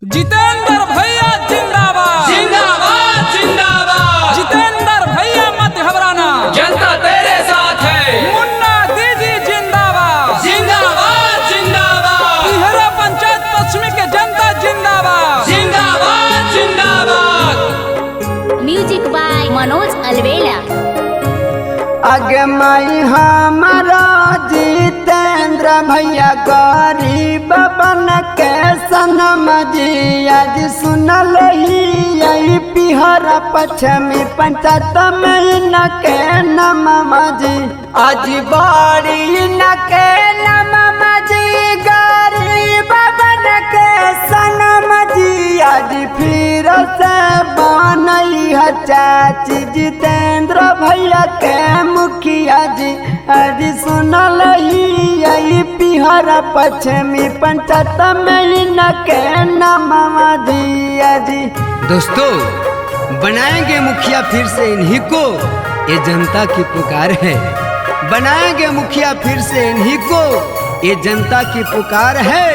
जितेंद्र भैया जिंदाबाद जिंदाबाद जिंदाबाद। जितेंद्र भैया मत घबराना, जनता तेरे साथ है। मुन्ना दीदी जिंदाबाद जिंदाबाद जिंदाबाद। तिहरा पंचायत पश्चिमी के जनता जिंदाबाद जिंदाबाद जिंदाबाद। म्यूजिक बाय मनोज अलवेला। अगमाई हमारा जितेंद्र भैया गरीब बन के सनम जी आज सुनल ही यही पिहरा पश्चिमी पंचायत में न के नम जी आज बड़ी न के नम जी गरीब बन के सनम जी आज फिर से बनई है चाची जितेंद्र भैया के मुखिया जी आज सुनल ही यही पिहरा पश्चिमी पंचायत में न के नमवा दिया जी। दोस्तों, बनाएंगे मुखिया फिर से इन्हीं को, ये जनता की पुकार है। बनाएंगे मुखिया फिर से इन्हीं को, ये जनता की पुकार है।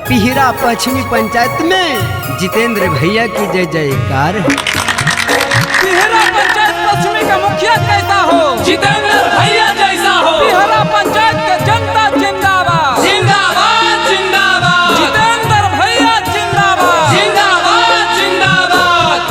पिहरा पश्चिमी पंचायत में जितेंद्र भैया की जय जयकार है। तिहरा पंचायत पश्चिमी का मुखिया कैसा हो, जितेंद्र भैया जैसा हो। तिहरा पंचायत के जनता जिंदाबाद जिंदाबाद जिंदाबाद। जितेंद्र भैया जिंदाबाद जिंदाबाद जिंदाबाद।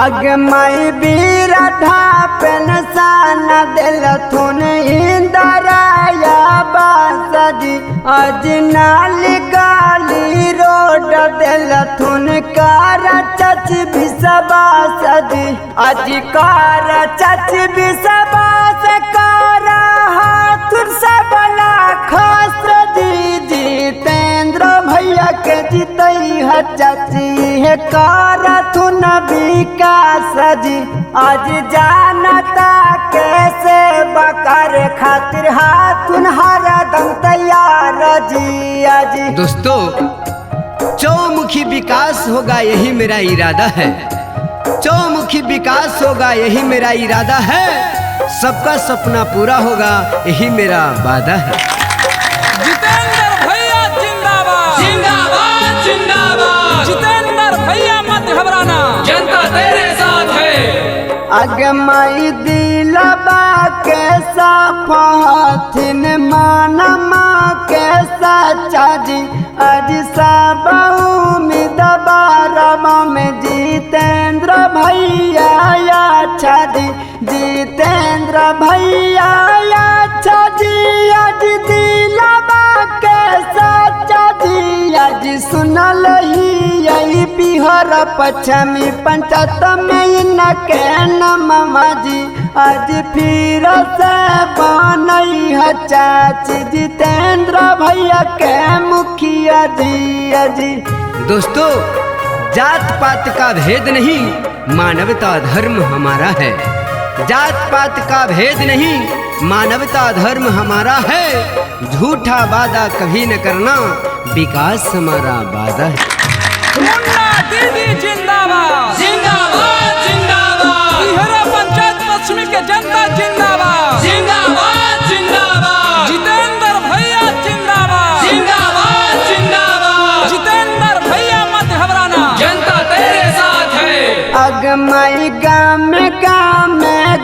अगमाई बीरधा पेंशन दिल थुन इंदराया बासजी आज नाली गाली रोड दिल थुन कार चच बिसबासजी आज कार चच बिसबास कार हाथ सबला खास जी जितेंद्र भैया के जीतई है चाची है कार थुन विकास जी आज जानता कैसे बकर खातिर हाथुन हरदम तैयार जी आज। दोस्तों, चौमुखी विकास होगा यही मेरा इरादा है। चौमुखी विकास होगा यही मेरा इरादा है। सबका सपना पूरा होगा यही मेरा वादा है। जितेंद्र भैया जिंदाबाद जिंदाबाद जिंदाबाद। जितेंद्र भैया मत घबराना, जनता तेरे साथ है। अगमाई दिलबा के साफाथिन मानमा के सच्चा जी आज सब उम्मीद बारवा में जितेंद्र भैया अच्छा जी जितेंद्र भैया अच्छा जी आज दिलबा के सच्चा जी आज सुनल ही यही पिहरा पश्चिमी पंचायत में न के नमवा जी आज फिर से बनई है चाची जितेंद्र भैया के मुखिया जी। दोस्तों, जात पात का भेद नहीं, मानवता धर्म हमारा है। जात पात का भेद नहीं, मानवता धर्म हमारा है। झूठा वादा कभी न करना, विकास हमारा वादा है। मुन्ना दीदी जिंदाबाद जिंदाबाद जिंदाबाद। तिहरा पंचायत पश्चिमी के जनता जिंदाबाद जिंदाबाद जिंदाबाद। जितेंद्र भैया जिंदाबाद जिंदाबाद जिंदाबाद। जितेंद्र भैया मत घबराना, जनता तेरे साथ है। अगमाई गाम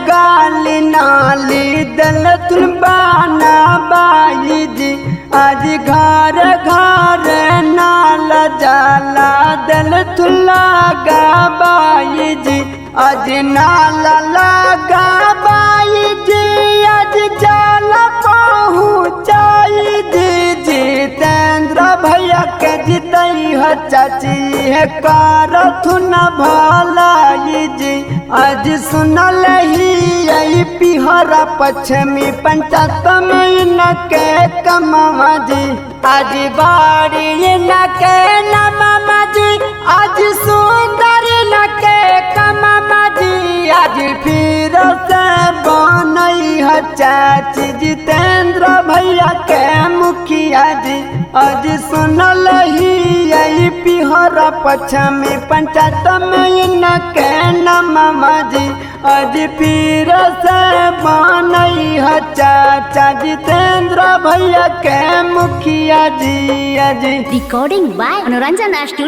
गाली नाली दल तुलबाना बाई जी आज घर घर नाल जाला दल तुला बाई जी आज नाल लगा बाई जी आज जाला पहुँचाई जी जितेंद्र भैया के जीतई है चाची है कार थुन भलाई जी आज सुनल ही यही पिहरा पश्चिमी पंचायत में न के कमवा जी आज बाड़ी न के नमवा जी आज सुंदर न के कमवा जी आज फिर से बनई है चाची जितेंद्र भैया के मुखिया जी आज सुनल ही यही पिहरा पश्चिमी पंचायत में इनके नाम जी आज फिर से बनई है चाचा जितेंद्र भैया के मुखिया जी। Recording by Manoranjana Studio.